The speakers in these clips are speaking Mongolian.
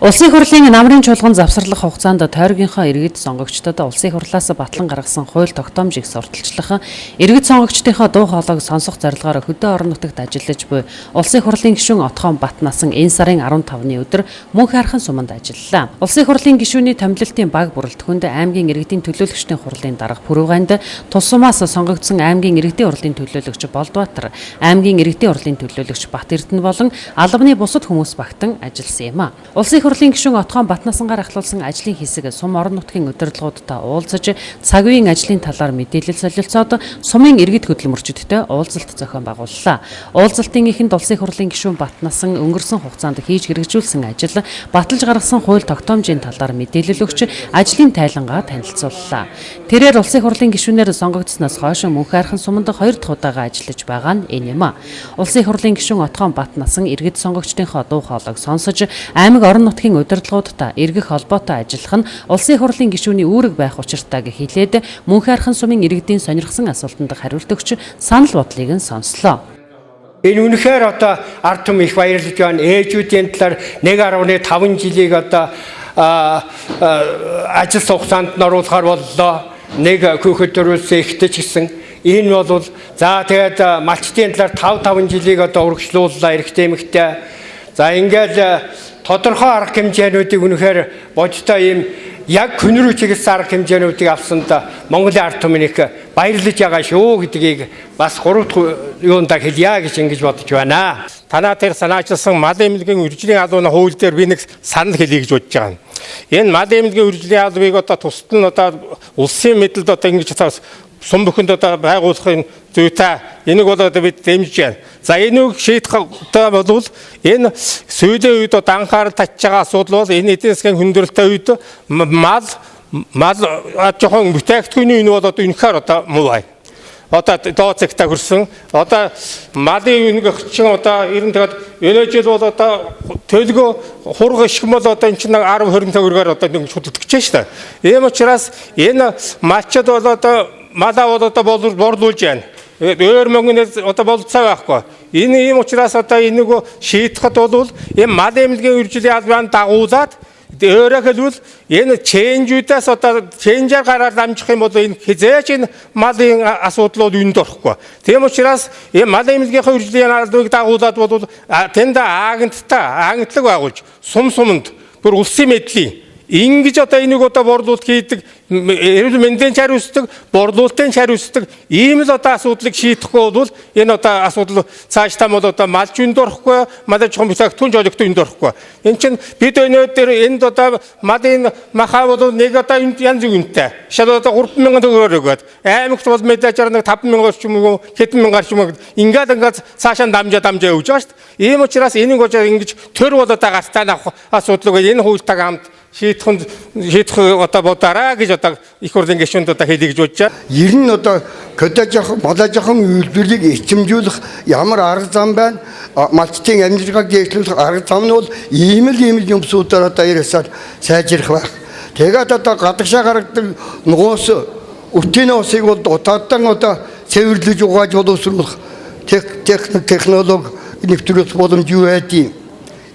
Улсын хурлын намрын чуулган завсарлах хугацаанд тойргийнхоо иргэд сонгогчдод улсын хурлаас батлан гаргасан хууль тогтоомжийг сурталчлах, иргэд сонгогчдынхоо дуу хоолойг сонсох зорилгоор хөдөө орон нутагт ажиллаж буй улсын хурлын гишүүн Отгоон Батнасан энэ сарын 15-ны өдөр мөн хайрхан суманд ажиллалаа. Улсын хурлын гишүүний томилолтын баг бүрэлдэхүүнд аймгийн иргэдийн төлөөлөгчдийн хурлын дарга Пүрэвганд тусмаас сонгогдсон аймгийн иргэдийн хурлын төлөөлөгч Болдбаатар, аймгийн иргэдийн хурлын төлөөлөгч Бат Эрдэнэ болон албаны бусад хүмүүс багтан ажилласан юм а. Улсын хурлын гишүүн Отгоон Батнасангаар ахлуулсан ажлын хэсэг сум орон нутгийн удирдлагуудтай уулзаж цаг үеийн ажлын талаар мэдээлэл солилцоод сумын иргэд хөдөлмөрчдтэй уулзалт зохион байгууллаа. Уулзалтын эхэнд улсын хурлын гишүүн Батнасан өнгөрсөн хугацаанд хийж хэрэгжүүлсэн ажил, баталж гаргасан хууль тогтоомжийн талаар мэдээлэл өгч ажлын тайлангаа танилцууллаа. Тэрээр улсын хурлын гишүүнээр сонгогдсноос хойш мөн хайрхан суманд 2 дахь удаага ажиллаж байгаа нь энэ юм а. Улсын хурлын гишүүн Отгоон Батнасан иргэд сонгогчдынхоо дуу хоолойг сонсож аймаг орон нутгийн удирдлагуудтай эргэх холбоотой ажиллах нь улсын хурлын гишүүний үүрэг байх учиртайг хэлээд мөн хайрхан сумын иргэдийн сонирхсан асуултанд хариулт өгч санал бодлыг нь сонслоо. Энэ үнэхээр одоо ард түмэн их баярлаж байна. Ээжүүдийн талаар 1.5 жилийг одоо ажил хугацаанд оруулахар боллоо. Нэг хүүхэд төрүүлсэн ихтэй ч гэсэн энэ бол за тэгээд малчтын талаар 5 жилийг одоо урагшлууллаа эрэгтэй эмэгтэй. За ингээл тодорхой арга хэмжээнүүдийг үнэхээр бодтой ийм яг хүн рүү чиглэсэн арга хэмжээнүүдийг авсанд Монголын ард түмэн их баярлаж байгаа шүү гэдгийг бас 3 дахь юундаа хэлье гэж ингэж бодож байна. Танаа тэр санаачилсан мал эмнэлгийн үржлийн албаны хууль дээр би нэг санал хэлье гэж бодож байгаа. Энэ мал эмнэлгийн үржлийн албыг одоо тусад нь одоо улсын мэдэлд одоо ингэж сум бүхэнд одоо байгуулахын зүйтэй энийг бол одоо бид дэмжиж байна. За энийг шийдэхтэй бол энэ сүүлийн үед одоо анхаарал татж байгаа асуудал бол энэ эдийн засгийн хүндрэлтэй үед мал жоохон бүтээгдэхүүний энэ бол одоо үнэхээр одоо муу бай. Одоо дооцогтой хүрсэн. Одоо малын үнэг чинь одоо ер нь тэгээд энэ жил бол одоо төлгөө хурга шиг бол одоо энэ чинь 10-20 төгрөгөөр одоо ингэ шүтдэгч шүү дээ. Ийм учраас энэ малчд бол одоо малаа бол одоо борлуулж байна. Өөр мөнгөнөөс одоо болцоо байхгүй. Энэ ийм учраас одоо энийг шийдэхэд бол энэ мал эмнэлгийн үржлийн албаны дагуулад өөрөөр хэлбэл энэ ченжүүдээс одоо ченжээр гараар дамжих юм бол энэ хизээч энэ малын асуудлууд үүнд орохгүй. Тийм учраас энэ мал эмнэлгийн үржлийн албыг дагуулад бол тэнд агентлаг байгуулж сумд бүр улсын мэдлийг ингэж одоо энийг одоо борлуулалт хийдэг, эрүүл мэндийн хариуцдаг, борлуулалтын хариуцдаг ийм л одоо асуудлыг шийдэхгүй бол энэ одоо асуудал цаашдаа бол одоо малж үнд орохгүй, малж хом бүтээгдэхүүн жолигт үнд орохгүй. Энэ чинь бид өнөөдөр энд одоо малын махаа бол нэг одоо энд янз бүртэй. Шал одоо 3,000 төгрөгөөр өгөөд аймагт бол мэдээж нэг 5,000 ч юм уу, хэдэн мянгаар ч юм уу ингээд цаашаа дамжаа явж байгаа шүү дээ. Ийм учраас энийг ингэж төр бол одоо гартаа авах асуудал энэ хуультайг хамт шийдэх одоо бодоорой гэж одоо их хурлын гишүүнд одоо хэлье гэж бодож байна. Ер нь одоо малажхан үйлдвэрлэлийг эчэмжүүлэх ямар арга зам байна? Малчтын амьдралыг дэвшлүүлэх арга зам нь бол ийм л юмсуудаар одоо ирээсээр сайжрах байх. Тэгээд одоо гадагшаа гаргадаг нугуус өртөний усыг бол удаадан одоо цэвэрлэж угааж боловсруулах технологи нэвтрүүлэх боломж юу байдгийг.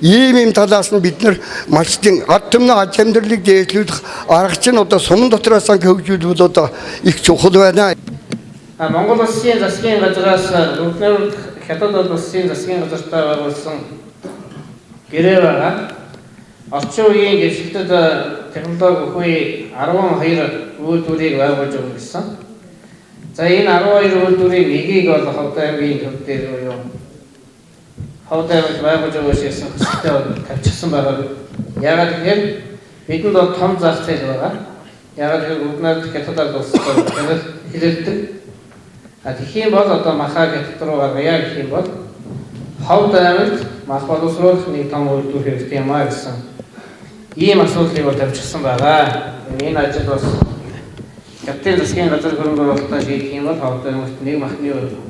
Ийм талаас нь бид нар малчтын ард түмний аж амьдралыг дээшлүүлэх арга чинь одоо сумын дотроос хөгжүүлбэл одоо их чухал байна. Монгол Улсын засгийн газраас өвнөр хятад улсын засгийн газартай байгуулсан гэрээ байгаа. Орчин үеийн гэрчлэлтэд технологи бүхий 12 үйлдвэрийг байгуулж байгаа гэсэн. За энэ 12 үйлдвэрийн нэгийг бол Ховд аймгийн төв дээр Ховд аймагт байгуулж байгаа шийдсэн хөсөлтөд тавьчихсан байгаа. Яагаад гэвэл бидэнд бол том зах зээл байгаа. Яагаад гэвэл өвнөд хятадаар улстай хэлэлдэг. Тэгэх юм бол одоо махаа хятад руу гаргая гэх юм бол Ховд аймагт мах боловсруулах нэг том үйлдвэр хэрэгтэй юм аа гэсэн ийм асуудлыг бол тавьчихсан байгаа. Энэ ажил бас хятадын засгийн газар хөрөнгө оруулалтаа шийдэх юм бол Ховд аймагт нэг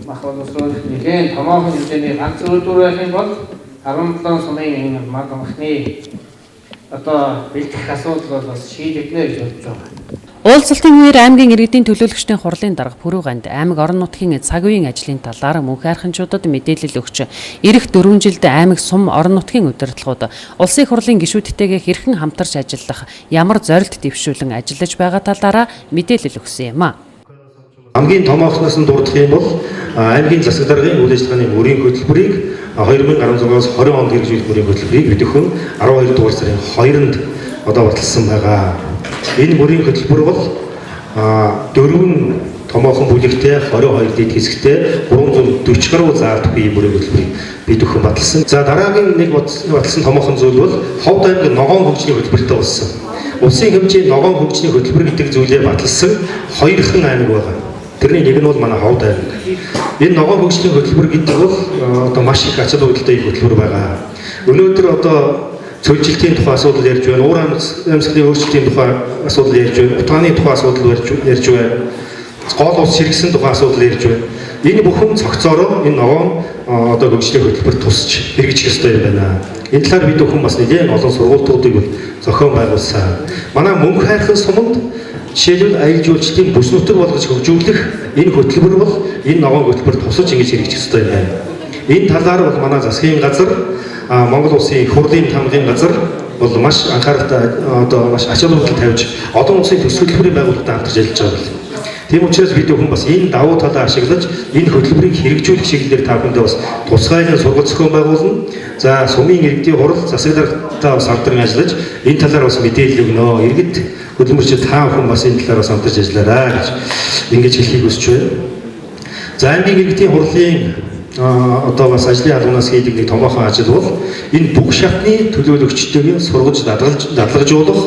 мах боловсруулах нэгэн томоохон хэмжээний ганц үйлдвэр байх юм бол 17 сумын мах махны одоо бэлтгэх асуудал бол бас шийдэгдэнэ гэж бодож байгаа. Уулзалтын үеэр аймгийн иргэдийн төлөөлөгчдийн хурлын дарга Пүрэв Ганд аймаг орон нутгийн цаг үеийн ажлын талаар мөнх хайрханчуудад мэдээлэл өгч эх 4 жилд аймаг сум орон нутгийн удирдлагууд улсын хурлын гишүүдтэйгээ хэрхэн хамтарч ажиллах, ямар зорилт дэвшүүлэн ажиллаж байгаа талаараа мэдээлэл өгсөн юм а. Хамгийн томоохноос нь дурдах юм бол аймгийн засаг даргын үйл ажиллагааны мөрийн хөтөлбөрийг 2016-аас 20 онд хэрэгжүүлэх мөрийн хөтөлбөрийг өдөхөн 12 дугаар сарын 2-нд одоо баталсан байгаа. Энэ мөрийн хөтөлбөр бол 4 томоохон бүлэгтэй 22 дэд хэсэгтэй 340 гаруй заалт бие мөрийн хөтөлбөрийг бид өхөн баталсан. За дараагийн нэг баталсан томоохон зүйл бол Ховд аймгийн ногоон хөгжлийн хөтөлбөртэй болсон. Улсын хэмжээний ногоон хөгжлийн хөтөлбөр гэдэг зүйлээ баталсан 2хан аймаг байгаа. Тэрний нэг нь бол манай Ховд аймаг. Энэ ногоон хөгжлийн хөтөлбөр гэдэг бол одоо маш их ачаал үйлдэлтэй хөтөлбөр байгаа. Өнөөдөр одоо цөлжилтийн тухай асуудал ярьж байна. Уур амьсгалын өөрчлөлтийн тухай асуудал ярьж байна. Утгааны тухай асуудал ярьж байна. Гол улс хэрэгсэн тухай асуудал ярьж байна. Энэ бүхэн цогцоороо энэ ногоон одоо хөгжлийн хөтөлбөр тусч хэрэгжих ёстой юм байна. Энэ талаар бид бүхэн бас нэлээд олон сургалтуудыг зохион байгуулсан. Манай мөнх хайрхан суманд жишээлбэл аялал жуулчлалын бүс нутаг болгож хөгжүүлэх энэ хөтөлбөр бол энэ ногоон хөтөлбөр тусаж ингэж хэрэгжих ёстой юм байна. Энэ талаар бол манай засгийн газар Монгол улсын их хурлын тамгын газар бол маш анхааралтай одоо маш ачаал үйлдэл тавьж олон улсын төсөл хөтөлбөрийн байгууллагатай хамтарч ажиллаж байгаа юм. Тийм учраас бид бүхэн бас энэ давуу талаа ашиглаж энэ хөтөлбөрийг хэрэгжүүлэх чиглэлээр та бүхэндээ бас тусгайлын сургалт зохион байгуулна. За сумын иргэдийн хурал засаг даргатай бас хамтран ажиллаж энэ талаар бас мэдээлэл өгнө. Иргэд хөдөлмөрчид та бүхэн бас энэ талаар бас хамтарч ажиллаарай гэж ингэж хэлхийг хүсэж байна. За аймгийн иргэдийн хурлын одоо бас ажлын албанаас хийдэг нэг томоохон ажил бол энэ бүх шатны төлөөлөгчдийг сургаж дадлагжуулах,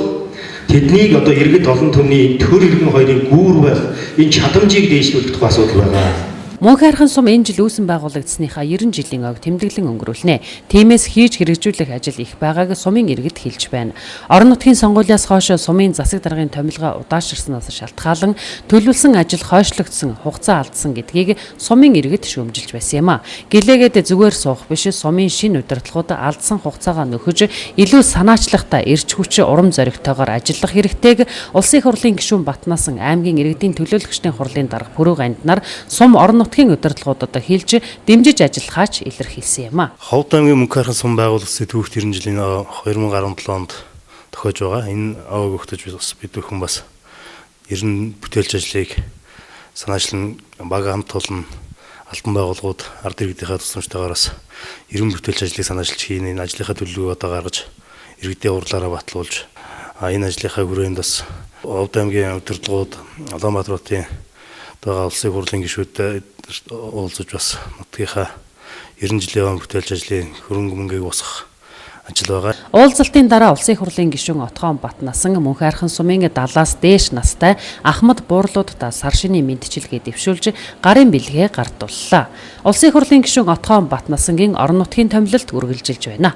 тэднийг одоо иргэд олон түмний төр иргэн хоёрын гүүр байх энэ чадамжийг дээшлүүлэх тухай асуудал байгаа. Мөнх хайрхан сум энэ жил үүсэн байгуулагдсныхаа 90 жилийн ойг тэмдэглэн өнгөрүүлнэ. Тиймээс хийж хэрэгжүүлэх ажил их байгааг сумын иргэд хэлж байна. Орон нутгийн сонгуулиас хойш сумын засаг даргын томилгоо удаашрснаас шалтгаалan төлөвлөсөн ажил хойшлогдсон, хугацаа алдсан гэдгийг сумын иргэд шүүмжилж байсан юм а. Гэлээгээд зүгээр суух биш, сумын шинэ удирдлагууд алдсан хугацаагаа нөхөж илүү санаачлахтай эрч хүч урам зоригтойгоор ажиллах хэрэгтэйг улсын хурлын гишүүн Батнасан аймгийн иргэдийн төлөөлөгчдийн хурлын дарга Пүрэв Ганд нар сум орон нутгийн удирдлагуудад хэлж дэмжиж ажиллахаач илэрхийлсэн юм а. Ховд аймгийн мөнх хайрхан сум байгуулагдсан түүх 90 жилийн 2017 онд тохиож байгаа. Энэ аваг өгтөж бид бүхэн бас 90 бүтээлч ажлыг санаачлан баг хамт олон албан байгууллагууд ард иргэдийнхээ тусламжтайгаараас 90 бүтээлч ажлыг санаачилж хийн энэ ажлынхаа төлөвлөгөө одоо гаргаж иргэдийн урлаараа батлуулж энэ ажлынхаа хүрээнд бас Ховд аймгийн удирдлагууд Улаанбаатар хотын одоо улсын хурлын гишүүдтэй уулзаж бас нутгийнхаа 90 жилийн бүтээлч ажлын хөрөнгө мөнгийг босгох ажил байгаа. Уулзалтын дараа улсын хурлын гишүүн Отгоон Батнасан мөнх хайрхан сумын 70-аас дээш настай Ахмад буурлуудад сар шины мэдчилгээ дэвшүүлж гарын бэлгээ гардууллаа. Улсын хурлын гишүүн Отгоон Батнасангийн орон нутгийн томилолт үргэлжилж байна.